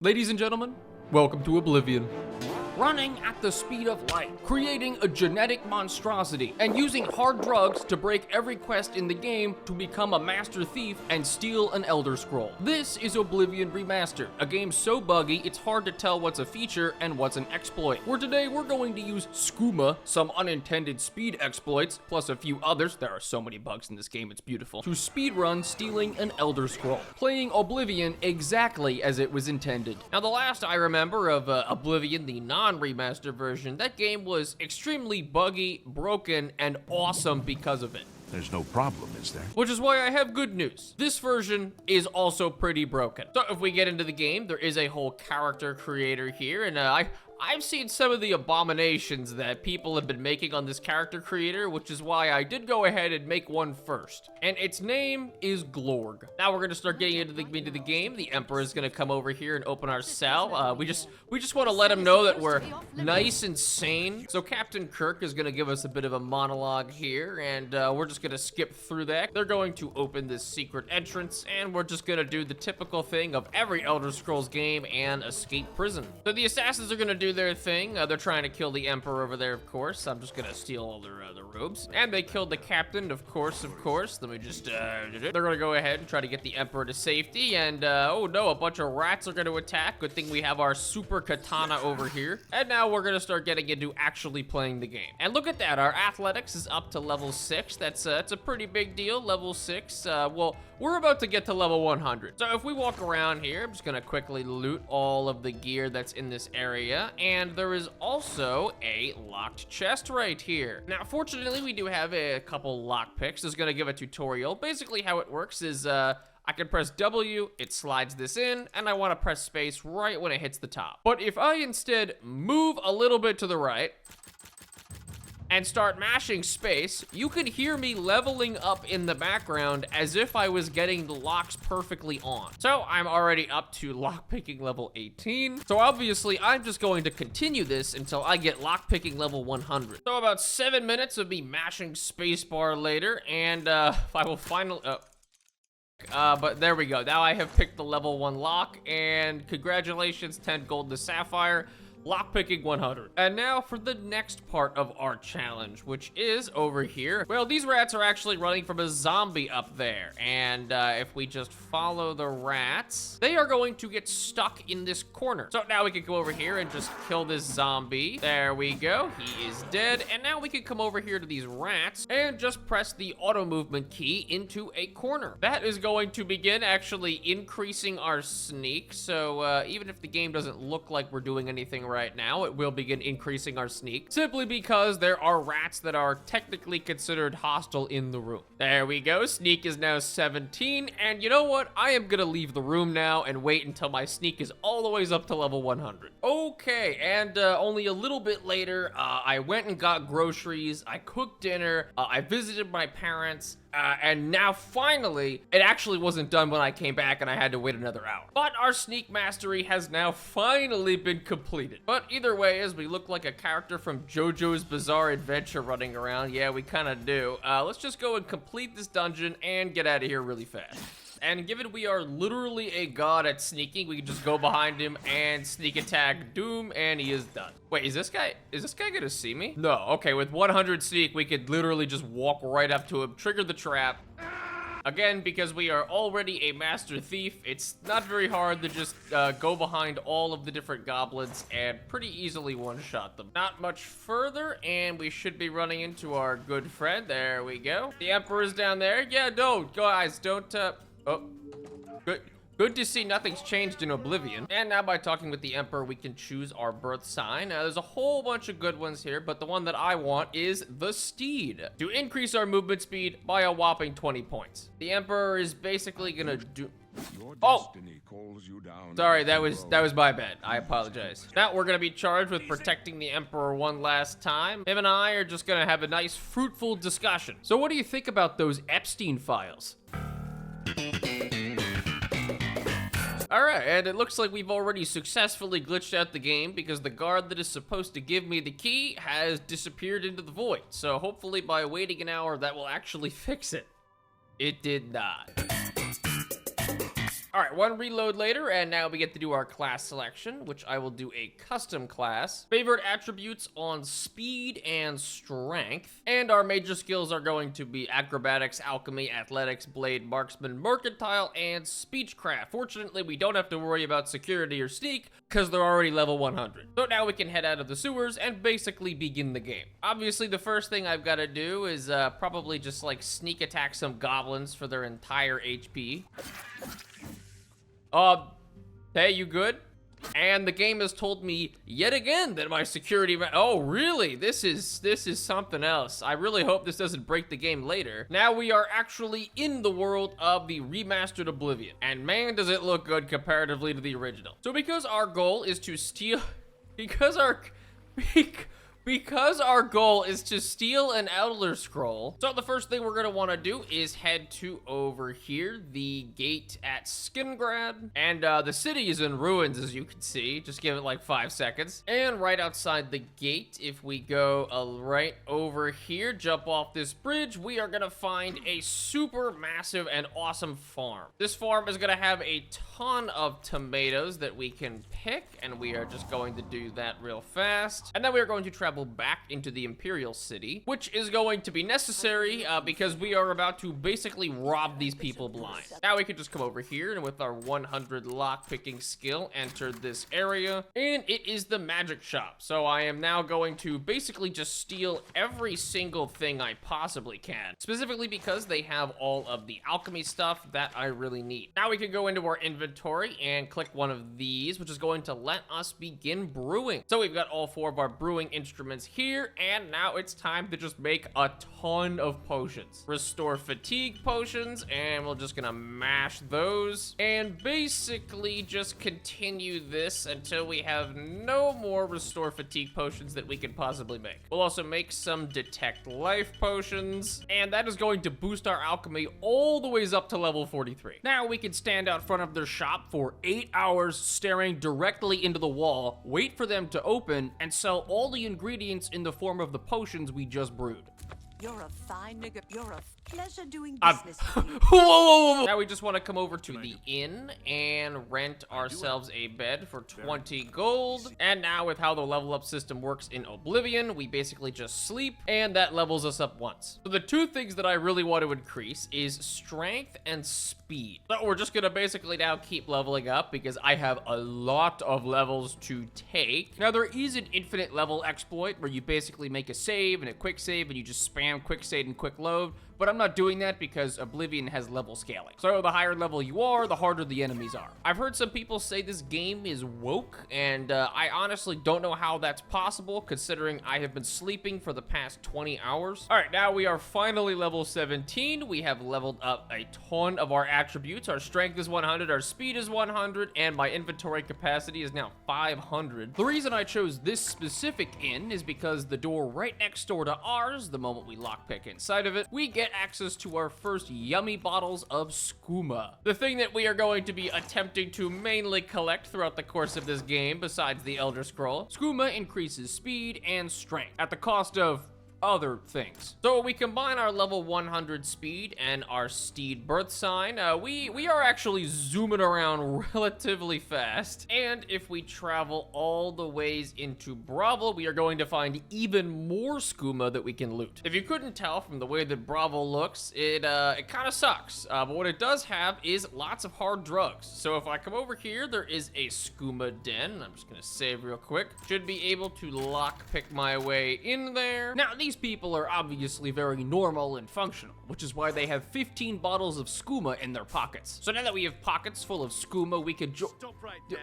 Ladies and gentlemen, welcome to Oblivion. Running at the speed of light, creating a genetic monstrosity, and using hard drugs to break every quest in the game to become a master thief and steal an Elder Scroll. This is Oblivion Remastered, a game so buggy it's hard to tell what's a feature and what's an exploit. Where today we're going to use skooma, some unintended speed exploits, plus a few others, there are so many bugs in this game it's beautiful, to speedrun stealing an Elder Scroll, playing Oblivion exactly as it was intended. Now the last I remember of Oblivion, the non-remastered version, that game was extremely buggy, broken, and awesome because of it. There's no problem, is there? Which is why I have good news. This version is also pretty broken. So if we get into the game, there is a whole character creator here, and I've seen some of the abominations that people have been making on this character creator, which is why I did go ahead and make one first. And its name is Glorg. Now we're gonna start getting into the game. The Emperor is gonna come over here and open our cell. We just want to let him know that we're nice and sane. So Captain Kirk is gonna give us a bit of a monologue here, and we're just gonna skip through that. They're going to open this secret entrance, and we're just gonna do the typical thing of every Elder Scrolls game and escape prison. So the assassins are gonna do their thing. They're trying to kill the Emperor over there, of course. I'm just gonna steal all their robes. And they killed the captain, of course. Let me just, they're gonna go ahead and try to get the Emperor to safety. And, oh no, a bunch of rats are gonna attack. Good thing we have our super katana over here. And now we're gonna start getting into actually playing the game. And look at that, our athletics is up to level 6. That's a pretty big deal, level 6. Well, we're about to get to level 100. So if we walk around here, I'm just gonna quickly loot all of the gear that's in this area. And there is also a locked chest right here. Now, fortunately, we do have a couple lockpicks. This is gonna give a tutorial. Basically, how it works is, I can press W, it slides this in, and I wanna press space right when it hits the top. But if I instead move a little bit to the right, and start mashing space, you could hear me leveling up in the background as if I was getting the locks perfectly on. So I'm already up to lockpicking level 18. So obviously I'm just going to continue this until I get lockpicking level 100. So about 7 minutes of me mashing spacebar later, and I will finally, but there we go. Now I have picked the level 1 lock, and congratulations, 10 gold to sapphire. Lockpicking 100. And now for the next part of our challenge, which is over here. Well, these rats are actually running from a zombie up there. And if we just follow the rats, they are going to get stuck in this corner. So now we can go over here and just kill this zombie. There we go. He is dead. And now we can come over here to these rats and just press the auto movement key into a corner. That is going to begin actually increasing our sneak. So even if the game doesn't look like we're doing anything right now, it will begin increasing our sneak, simply because there are rats that are technically considered hostile in the room. There we go. Sneak is now 17, and you know what? I am gonna leave the room now and wait until my sneak is all the way up to level 100. Okay, and only a little bit later, I went and got groceries, I cooked dinner, I visited my parents, and now finally, it actually wasn't done when I came back and I had to wait another hour. But our sneak mastery has now finally been completed. But either way, as we look like a character from JoJo's Bizarre Adventure running around, yeah, we kind of do. Let's just go and complete this dungeon and get out of here really fast. And given we are literally a god at sneaking, we can just go behind him and sneak attack Doom, and he is done. Wait, is this guy gonna see me? No, okay, with 100 sneak, we could literally just walk right up to him, trigger the trap. Again, because we are already a master thief, it's not very hard to just go behind all of the different goblins and pretty easily one-shot them. Not much further, and we should be running into our good friend. There we go. The Emperor's down there. Yeah, no, guys, don't, oh, good to see nothing's changed in Oblivion. And now by talking with the Emperor, we can choose our birth sign. Now, there's a whole bunch of good ones here, but the one that I want is the Steed, to increase our movement speed by a whopping 20 points. The Emperor is basically gonna do... Oh! Sorry, that was my bad. I apologize. Now we're gonna be charged with protecting the Emperor one last time. Him and I are just gonna have a nice, fruitful discussion. So what do you think about those Epstein files? Alright, and it looks like we've already successfully glitched out the game because the guard that is supposed to give me the key has disappeared into the void. So hopefully by waiting an hour, that will actually fix it. It did not. All right, one reload later, and now we get to do our class selection, which I will do a custom class. Favorite attributes on speed and strength. And our major skills are going to be acrobatics, alchemy, athletics, blade, marksman, mercantile, and speechcraft. Fortunately, we don't have to worry about security or sneak, because they're already level 100. So now we can head out of the sewers and basically begin the game. Obviously, the first thing I've got to do is probably just like sneak attack some goblins for their entire HP. Hey, you good? And the game has told me yet again that my security... Oh, really? This is something else. I really hope this doesn't break the game later. Now we are actually in the world of the remastered Oblivion. And man, does it look good comparatively to the original. So because our goal is to steal... Because our goal is to steal an Elder Scroll, so the first thing we're gonna wanna do is head to over here, the gate at Skingrad, and the city is in ruins, as you can see. Just give it like 5 seconds. And right outside the gate, if we go right over here, jump off this bridge, we are gonna find a super massive and awesome farm. This farm is gonna have a ton of tomatoes that we can pick, and we are just going to do that real fast. And then we are going to travel back into the Imperial City, which is going to be necessary because we are about to basically rob these people blind. Now we can just come over here and with our 100 lockpicking skill, enter this area, and it is the magic shop. So I am now going to basically just steal every single thing I possibly can, specifically because they have all of the alchemy stuff that I really need. Now we can go into our inventory and click one of these, which is going to let us begin brewing. So we've got all 4 of our brewing instruments here, and now it's time to just make a ton of potions. Restore fatigue potions, and we're just gonna mash those, and basically just continue this until we have no more restore fatigue potions that we can possibly make. We'll also make some detect life potions, and that is going to boost our alchemy all the ways up to level 43. Now we can stand out front of their shop for 8 hours staring directly into the wall, wait for them to open, and sell all the ingredients in the form of the potions we just brewed. You're a fine nigga. You're a pleasure doing Whoa, business. whoa, whoa. Now we just want to come over to the inn and rent ourselves a bed for 20 gold. And now with how the level up system works in Oblivion, we basically just sleep and that levels us up once. So the 2 things that I really want to increase is strength and speed. So we're just gonna basically now keep leveling up because I have a lot of levels to take. Now there is an infinite level exploit where you basically make a save and a quick save and you just spam quick save and quick load, but I'm not doing that because Oblivion has level scaling. So the higher level you are, the harder the enemies are. I've heard some people say this game is woke, and I honestly don't know how that's possible considering I have been sleeping for the past 20 hours. All right, now we are finally level 17. We have leveled up a ton of our attributes. Our strength is 100, our speed is 100, and my inventory capacity is now 500. The reason I chose this specific inn is because the door right next door to ours, the moment we lockpick inside of it, we get access to our first yummy bottles of skooma. The thing that we are going to be attempting to mainly collect throughout the course of this game, besides the Elder Scroll. Skooma increases speed and strength at the cost of other things. So we combine our level 100 speed and our steed birth sign. We are actually zooming around relatively fast. And if we travel all the ways into Bravo, we are going to find even more skooma that we can loot. If you couldn't tell from the way that Bravo looks, it kind of sucks. But what it does have is lots of hard drugs. So if I come over here, there is a skooma den. I'm just gonna save real quick. Should be able to lockpick my way in there. Now, these people are obviously very normal and functional, which is why they have 15 bottles of skooma in their pockets. So now that we have pockets full of skooma, we could Stop right there,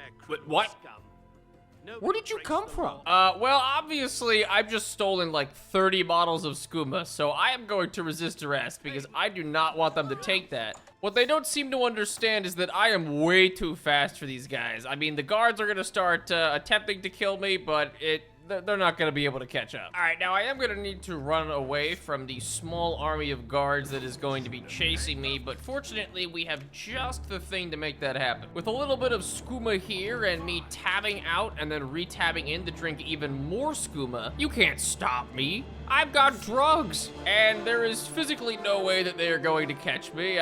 what? scum. Where did you come from? Well, obviously, I've just stolen like 30 bottles of skooma, so I am going to resist arrest because I do not want them to take that. What they don't seem to understand is that I am way too fast for these guys. I mean, the guards are gonna start attempting to kill me, but they're not gonna be able to catch up. All right, now I am gonna need to run away from the small army of guards that is going to be chasing me, but fortunately we have just the thing to make that happen. With a little bit of skooma here and me tabbing out and then re-tabbing in to drink even more skooma, you can't stop me. I've got drugs, and there is physically no way that they are going to catch me.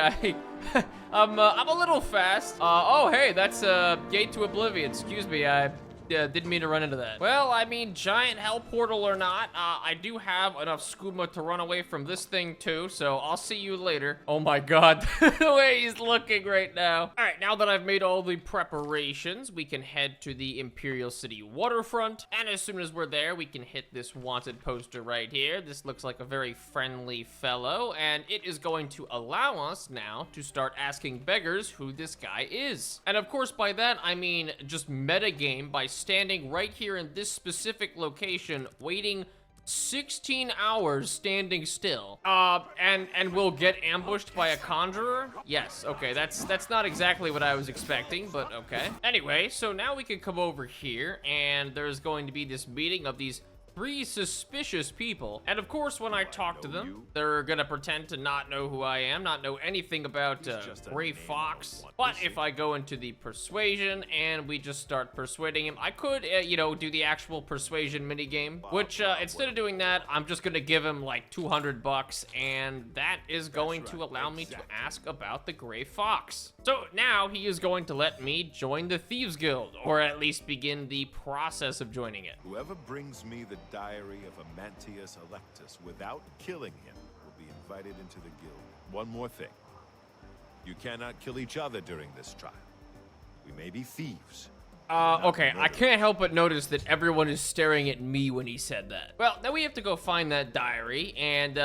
I'm a little fast. Oh, hey, that's gate to Oblivion. Excuse me, I didn't mean to run into that. Well, I mean, giant hell portal or not, I do have enough skooma to run away from this thing too, so I'll see you later. Oh my god, the way he's looking right now. All right, now that I've made all the preparations, we can head to the Imperial City waterfront, and as soon as we're there, we can hit this wanted poster right here. This looks like a very friendly fellow, and it is going to allow us now to start asking beggars who this guy is. And of course, by that, I mean just metagame by standing right here in this specific location, waiting 16 hours standing still. And we'll get ambushed by a conjurer? Yes, okay, that's not exactly what I was expecting, but okay. Anyway, so now we can come over here, and there's going to be this meeting of these 3 suspicious people. And of course, when I talk to them, they're gonna pretend to not know who I am, not know anything about Gray Fox. But if I go into the persuasion and we just start persuading him, I could, you know, do the actual persuasion minigame, which instead of doing that, I'm just gonna give him like 200 bucks, and that is going to allow me to ask about the Gray Fox. So now he is going to let me join the Thieves Guild, or at least begin the process of joining it. Whoever brings me the diary of Amantius Electus without killing him will be invited into the guild. One more thing. You cannot kill each other during this trial. We may be thieves. Okay, I can't help but notice that everyone is staring at me when he said that. Well, now we have to go find that diary, and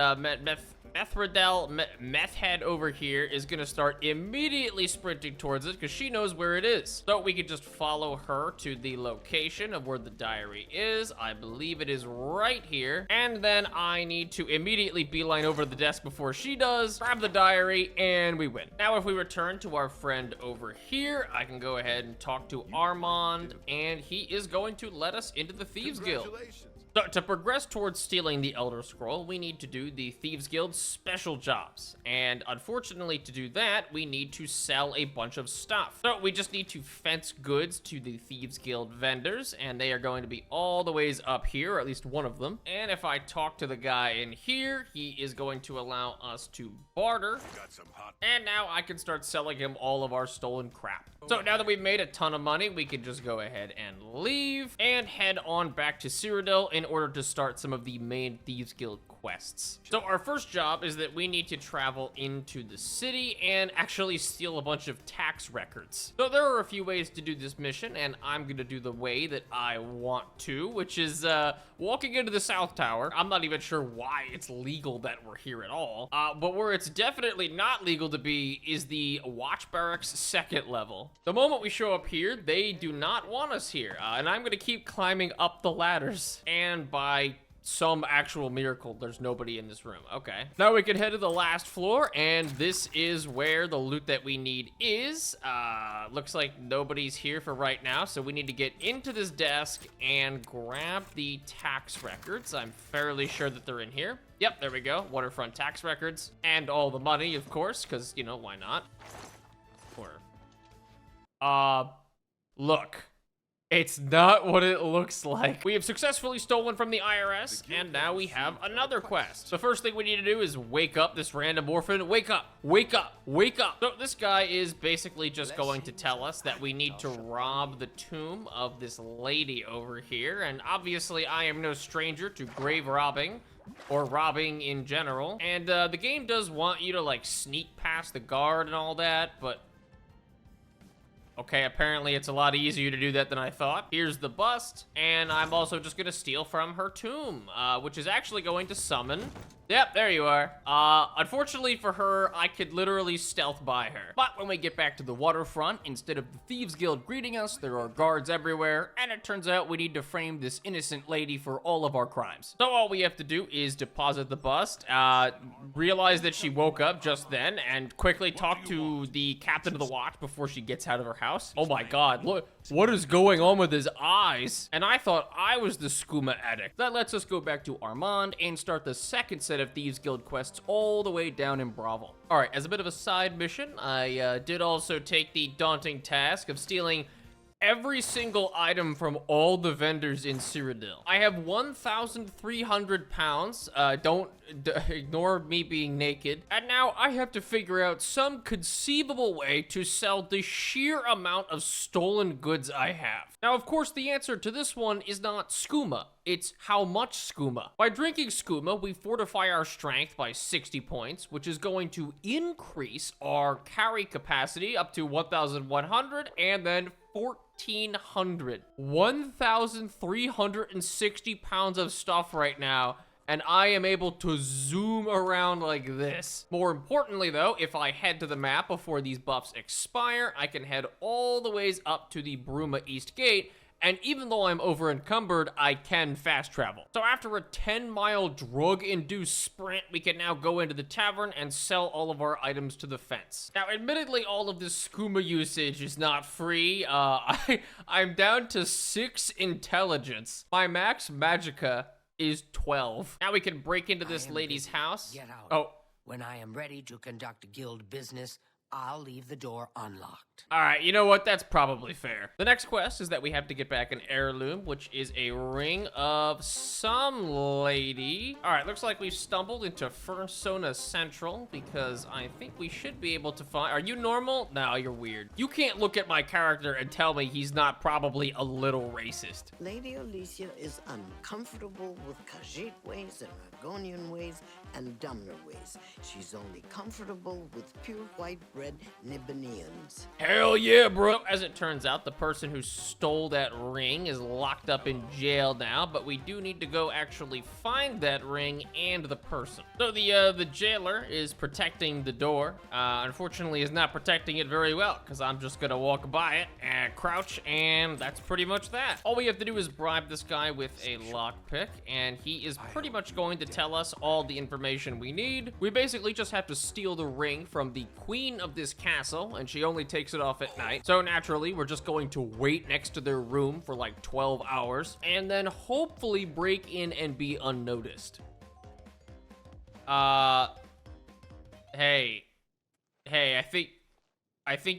Meth Head over here is gonna start immediately sprinting towards it because she knows where it is. So we could just follow her to the location of where the diary is. I believe it is right here. And then I need to immediately beeline over the desk before she does, grab the diary, and we win. Now, if we return to our friend over here, I can go ahead and talk to Armand, and he is going to let us into the Thieves Guild. Congratulations. So to progress towards stealing the Elder Scroll, we need to do the Thieves Guild's special jobs. And unfortunately, to do that, we need to sell a bunch of stuff. So we just need to fence goods to the Thieves Guild vendors, and they are going to be all the ways up here, or at least one of them. And if I talk to the guy in here, he is going to allow us to barter. And now I can start selling him all of our stolen crap. So now that we've made a ton of money, we can just go ahead and leave and head on back to Cyrodiil in order to start some of the main Thieves Guild quests. So our first job is that we need to travel into the city and actually steal a bunch of tax records. So there are a few ways to do this mission, and I'm gonna do the way that I want to, which is walking into the South Tower. I'm not even sure why it's legal that we're here at all, but where it's definitely not legal to be is the Watch Barracks 2nd level. The moment we show up here, they do not want us here, and I'm gonna keep climbing up the ladders, and by some actual miracle, there's nobody in this room. Okay. Now we can head to the last floor, and this is where the loot that we need is. Looks like nobody's here for right now, so we need to get into this desk and grab the tax records. I'm fairly sure that they're in here. Yep, there we go. Waterfront tax records. And all the money, of course, because, you know, why not? Or, look. It's not what it looks like. We have successfully stolen from the IRS, and now we have another quest. The first thing we need to do is wake up this random orphan. Wake up, wake up, wake up. So this guy is basically just going to tell us that we need to rob the tomb of this lady over here, and obviously I am no stranger to grave robbing, or robbing in general. And the game does want you to like sneak past the guard and all that, but okay, apparently it's a lot easier to do that than I thought. Here's the bust, and I'm also just gonna steal from her tomb, which is actually going to summon. Yep, there you are. Unfortunately for her, I could literally stealth by her. But when we get back to the waterfront, instead of the Thieves Guild greeting us, there are guards everywhere, and it turns out we need to frame this innocent lady for all of our crimes. So all we have to do is deposit the bust, realize that she woke up just then, and quickly talk to the captain of the watch before she gets out of her house. Oh my god, look, what is going on with his eyes? And I thought I was the skooma addict. That lets us go back to Armand and start the second set of Thieves Guild quests all the way down in Bravo. All right, as a bit of a side mission, I did also take the daunting task of stealing every single item from all the vendors in Cyrodiil. I have 1,300 pounds. Ignore me being naked. And now I have to figure out some conceivable way to sell the sheer amount of stolen goods I have. Now, of course, the answer to this one is not skooma. It's how much skooma. By drinking skooma, we fortify our strength by 60 points, which is going to increase our carry capacity up to 1,100 and then 1,400. 1,360 pounds of stuff right now, and I am able to zoom around like this. More importantly though, if I head to the map before these buffs expire, I can head all the ways up to the Bruma East Gate, and even though I'm over encumbered, I can fast travel. So after a 10-mile drug-induced sprint, we can now go into the tavern and sell all of our items to the fence. Now, admittedly, all of this skooma usage is not free. I'm down to 6 intelligence. My max magicka is 12. Now we can break into this lady's house. Get out. Oh. When I am ready to conduct guild business, I'll leave the door unlocked. All right, you know what? That's probably fair. The next quest is that we have to get back an heirloom, which is a ring of some lady. All right, looks like we've stumbled into Fursona Central because I think we should be able to find... Are you normal? No, you're weird. You can't look at my character and tell me he's not probably a little racist. Lady Alicia is uncomfortable with Khajiit ways and Argonian ways and Dumner ways. She's only comfortable with pure white-bread Nibanians. Hell yeah, bro. As it turns out, the person who stole that ring is locked up in jail now, but we do need to go actually find that ring and the person. So the jailer is protecting the door. Unfortunately, is not protecting it very well because I'm just gonna walk by it and crouch, and that's pretty much that. All we have to do is bribe this guy with a lockpick, and he is pretty much going to tell us all the information we need. We basically just have to steal the ring from the queen of this castle, and she only takes it off at night. So naturally, we're just going to wait next to their room for like 12 hours, and then hopefully break in and be unnoticed. Hey, I think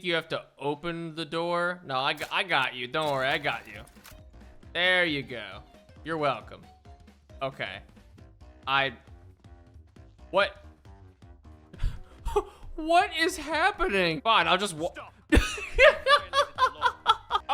you have to open the door. No, I got you. Don't worry, I got you. There you go. You're welcome. Okay. What? What is happening? Fine, I'll just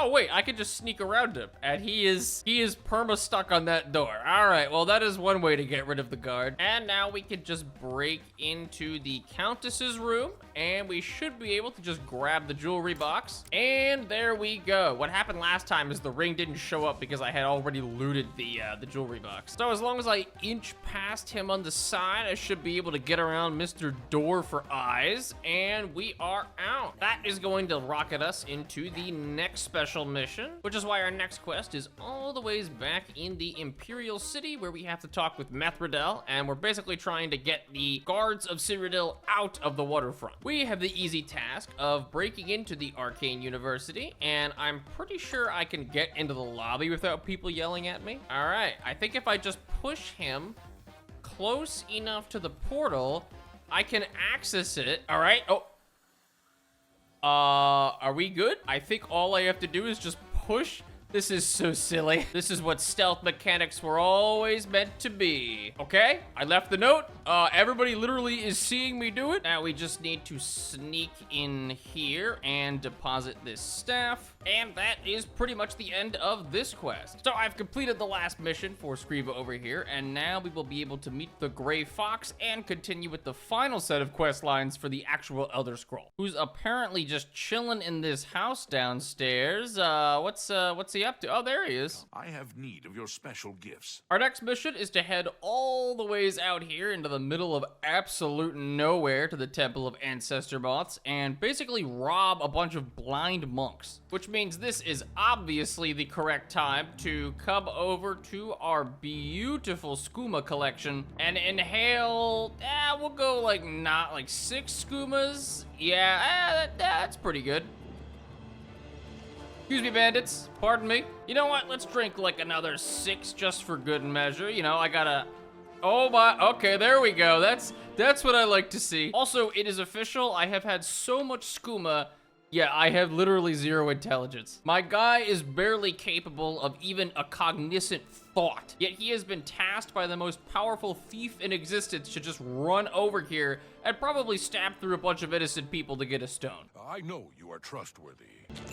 Oh wait, I can just sneak around him, and he is perma stuck on that door. All right, well that is one way to get rid of the guard. And now we can just break into the Countess's room, and we should be able to just grab the jewelry box. And there we go. What happened last time is the ring didn't show up because I had already looted the jewelry box. So as long as I inch past him on the side, I should be able to get around Mr. Door for Eyes, and we are out. That is going to rocket us into the next special mission, which is why our next quest is all the ways back in the Imperial City, where we have to talk with Methridel, and we're basically trying to get the guards of Cyrodiil out of the waterfront. We have the easy task of breaking into the Arcane University, and I'm pretty sure I can get into the lobby without people yelling at me. All right, I think if I just push him close enough to the portal, I can access it. All right, oh. Are we good? I think all I have to do is just push. This is so silly. This is what stealth mechanics were always meant to be. Okay, I left the note. Everybody literally is seeing me do it. Now we just need to sneak in here and deposit this staff. And that is pretty much the end of this quest. So I've completed the last mission for Scriva over here, and now we will be able to meet the Gray Fox and continue with the final set of quest lines for the actual Elder Scroll, who's apparently just chilling in this house downstairs. What's he up to? Oh, there he is. I have need of your special gifts. Our next mission is to head all the ways out here into the middle of absolute nowhere to the Temple of Ancestor Moths and basically rob a bunch of blind monks, which means this is obviously the correct time to come over to our beautiful skooma collection and inhale, we'll go like not like 6 skoomas. Yeah, that's pretty good. Excuse me, bandits. Pardon me. You know what? Let's drink like another 6 just for good measure. You know, I gotta... Oh my... Okay, there we go. That's what I like to see. Also, it is official. I have had so much skooma Yeah, I have literally 0 intelligence. My guy is barely capable of even a cognizant thought, yet he has been tasked by the most powerful thief in existence to just run over here and probably stab through a bunch of innocent people to get a stone. I know you are trustworthy.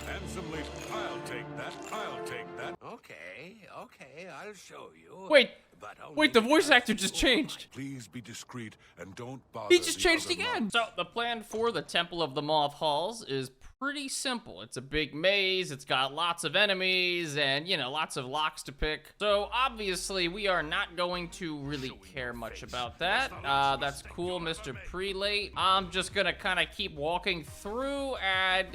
Handsomely, I'll take that. I'll take that. Okay, I'll show you. Wait, But only wait, the voice actor after just all. changed. Please be discreet and don't bother. He just the changed other again. monks. So the plan for the Temple of the Moth Halls is pretty simple. It's a big maze, it's got lots of enemies, and, you know, lots of locks to pick. So obviously we are not going to really care much about that. That's cool, Mr. Prelate. I'm just gonna kind of keep walking through, and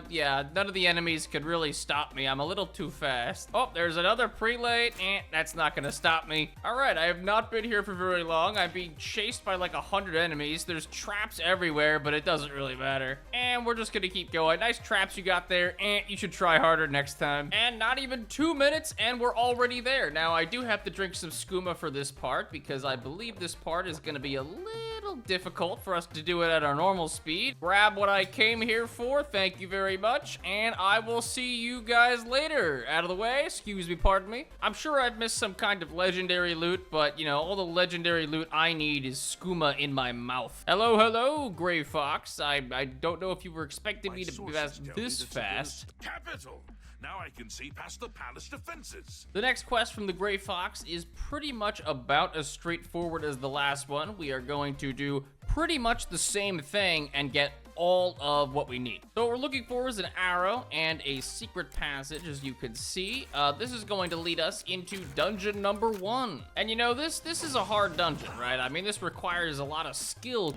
yeah, none of the enemies could really stop me. I'm a little too fast. Oh, there's another Prelate. That's not gonna stop me. All right, I have not been here for very long. I'm being chased by like 100 enemies. There's traps everywhere, but it doesn't really matter. And we're just gonna keep going. Nice traps you got there. You should try harder next time. And not even 2 minutes, and we're already there. Now, I do have to drink some skooma for this part, because I believe this part is gonna be a little difficult for us to do it at our normal speed. Grab what I came here for. Thank you very much. And I will see you guys later. Out of the way. Excuse me, pardon me. I'm sure I've missed some kind of legendary loot, but, you know, all the legendary loot I need is skooma in my mouth. Hello, hello, Gray Fox. I don't know if you were expecting me to be Sources tell me this that it fast. is Capital. Now I can see past the palace defenses. The next quest from the Gray Fox is pretty much about as straightforward as the last one. We are going to do pretty much the same thing and get all of what we need. So what we're looking for is an arrow and a secret passage, as you can see. This is going to lead us into dungeon number 1. And you know, this is a hard dungeon, right? I mean, this requires a lot of skill.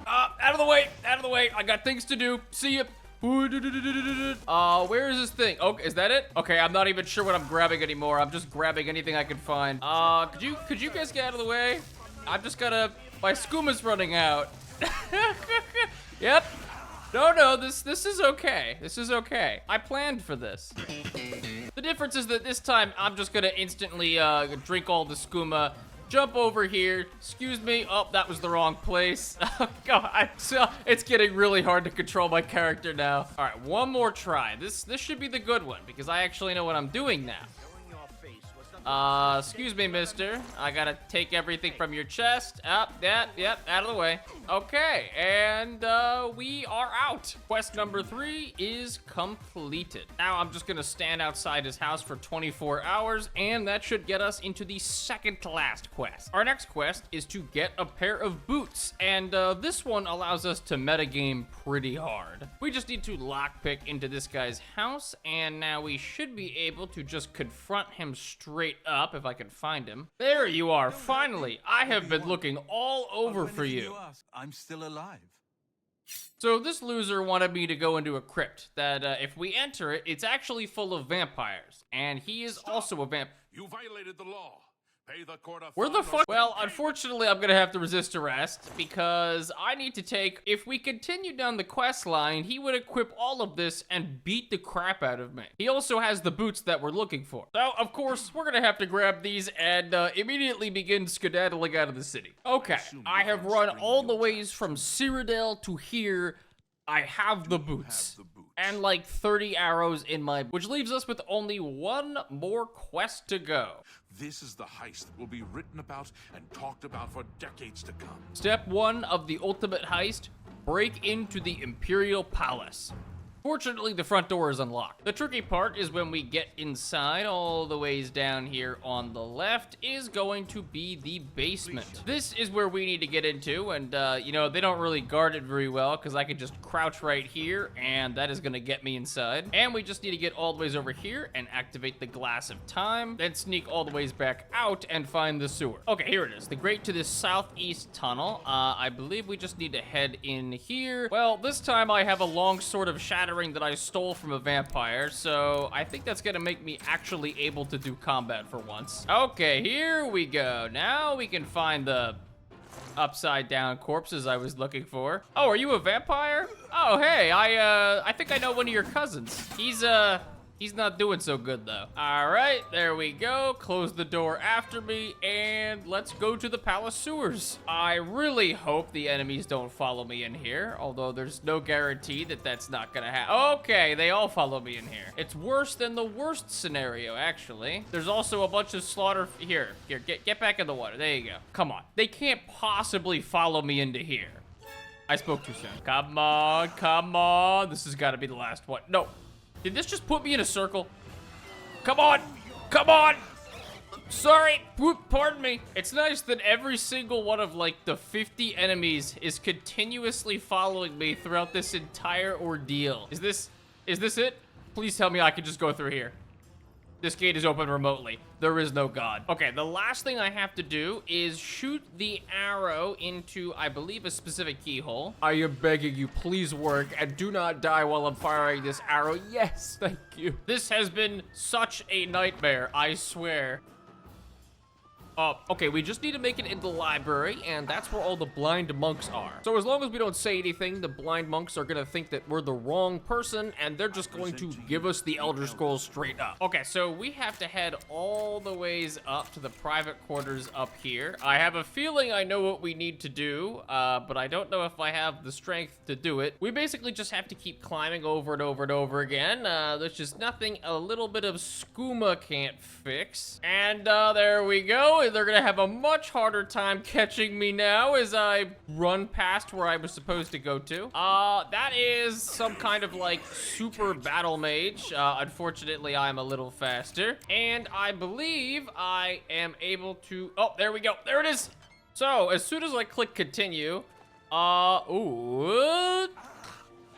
Out of the way, I got things to do. See ya. Where is this thing? Oh, is that it? Okay, I'm not even sure what I'm grabbing anymore. I'm just grabbing anything I can find. Could you guys get out of the way? I'm just gonna, my skooma's running out. Yep. No, this is okay. This is okay. I planned for this. The difference is that this time I'm just gonna instantly drink all the skooma. Jump over here. Excuse me. Oh, that was the wrong place. Oh, God. It's getting really hard to control my character now. All right, one more try. This should be the good one, because I actually know what I'm doing now. Excuse me, mister. I gotta take everything from your chest. Yep, out of the way. Okay, and, we are out. Quest number 3 is completed. Now I'm just gonna stand outside his house for 24 hours, and that should get us into the second to last quest. Our next quest is to get a pair of boots, and, this one allows us to metagame pretty hard. We just need to lockpick into this guy's house, and now we should be able to just confront him straight up if I can find him. There you are, finally. I have been looking all over for you. I'm still alive. So this loser wanted me to go into a crypt that if we enter it, it's actually full of vampires. And he is also a vamp. You violated the law. Pay the court a Where the fine or fuck? Well, spend unfortunately, I'm gonna have to resist arrest because I need to take, if we continue down the quest line, he would equip all of this and beat the crap out of me. He also has the boots that we're looking for. So, of course, we're gonna have to grab these and immediately begin skedaddling out of the city. Okay, I have run all the ways from Cyrodiil to here. I have the boots. And like 30 arrows in my, which leaves us with only one more quest to go. This is the heist that will be written about and talked about for decades to come. Step 1 of the ultimate heist, break into the Imperial Palace. Fortunately, the front door is unlocked. The tricky part is when we get inside, all the ways down here on the left is going to be the basement. This is where we need to get into, and you know, they don't really guard it very well because I can just crouch right here, and that is gonna get me inside. And we just need to get all the ways over here and activate the glass of time, then sneak all the ways back out and find the sewer. Okay, here it is, the grate to the southeast tunnel. I believe we just need to head in here. Well, this time I have a long sword of shattering that I stole from a vampire, so I think that's gonna make me actually able to do combat for once. Okay, here we go. Now we can find the upside down corpses I was looking for. Oh, are you a vampire? Oh, hey, I think I know one of your cousins. He's He's not doing so good, though. All right, there we go. Close the door after me, and let's go to the palace sewers. I really hope the enemies don't follow me in here, although there's no guarantee that that's not gonna happen. Okay, they all follow me in here. It's worse than the worst scenario, actually. There's also a bunch of slaughter. Here, get back in the water. There you go. Come on. They can't possibly follow me into here. I spoke too soon. Come on, come on. This has got to be the last one. No. Did this just put me in a circle? Come on! Come on! Sorry! Whoop, pardon me. It's nice that every single one of, like, the 50 enemies is continuously following me throughout this entire ordeal. Is this it? Please tell me I can just go through here. This gate is open remotely. There is no God. Okay, the last thing I have to do is shoot the arrow into, I believe, a specific keyhole. I am begging you, please work, and do not die while I'm firing this arrow. Yes, thank you. This has been such a nightmare, I swear. Okay, we just need to make it into the library, and that's where all the blind monks are. So as long as we don't say anything, the blind monks are gonna think that we're the wrong person, and they're just going to give us the Elder Scrolls straight up. Okay, so we have to head all the ways up to the private quarters up here. I have a feeling I know what we need to do, but I don't know if I have the strength to do it. We basically just have to keep climbing over and over and over again. There's just nothing a little bit of skooma can't fix. And there we go. They're gonna have a much harder time catching me now as I run past where I was supposed to go to. That is some kind of like super battle mage. Unfortunately, I'm a little faster. And I believe I am able to, oh, there we go. There it is. So as soon as I click continue, ooh,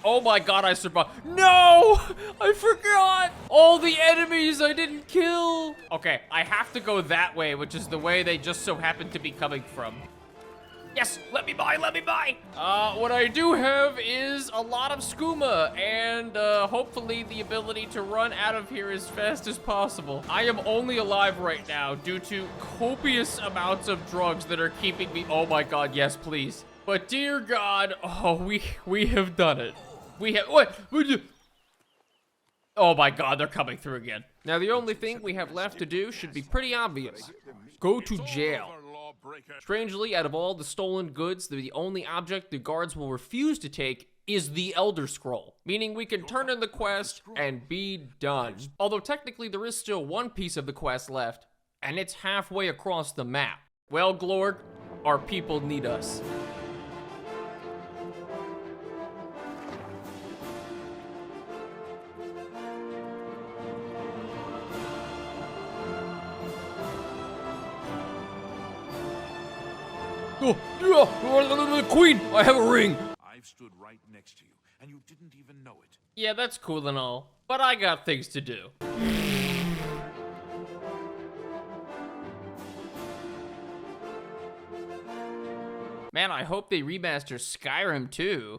oh my God, I survived. No, I forgot. All the enemies I didn't kill. Okay, I have to go that way, which is the way they just so happen to be coming from. Yes, let me by, let me by. What I do have is a lot of skooma and hopefully the ability to run out of here as fast as possible. I am only alive right now due to copious amounts of drugs that are keeping me. Oh my God, yes, please. But dear God, oh, we have done it. We have, what? Oh my God, they're coming through again. Now the only thing we have left to do should be pretty obvious. Go to jail. Strangely, out of all the stolen goods, the only object the guards will refuse to take is the Elder Scroll, meaning we can turn in the quest and be done. Although technically there is still one piece of the quest left, and it's halfway across the map. Well, Glorg, our people need us. Oh, Queen, I have a ring. I've stood right next to you, and you didn't even know it. Yeah, that's cool and all, but I got things to do. Man, I hope they remaster Skyrim too.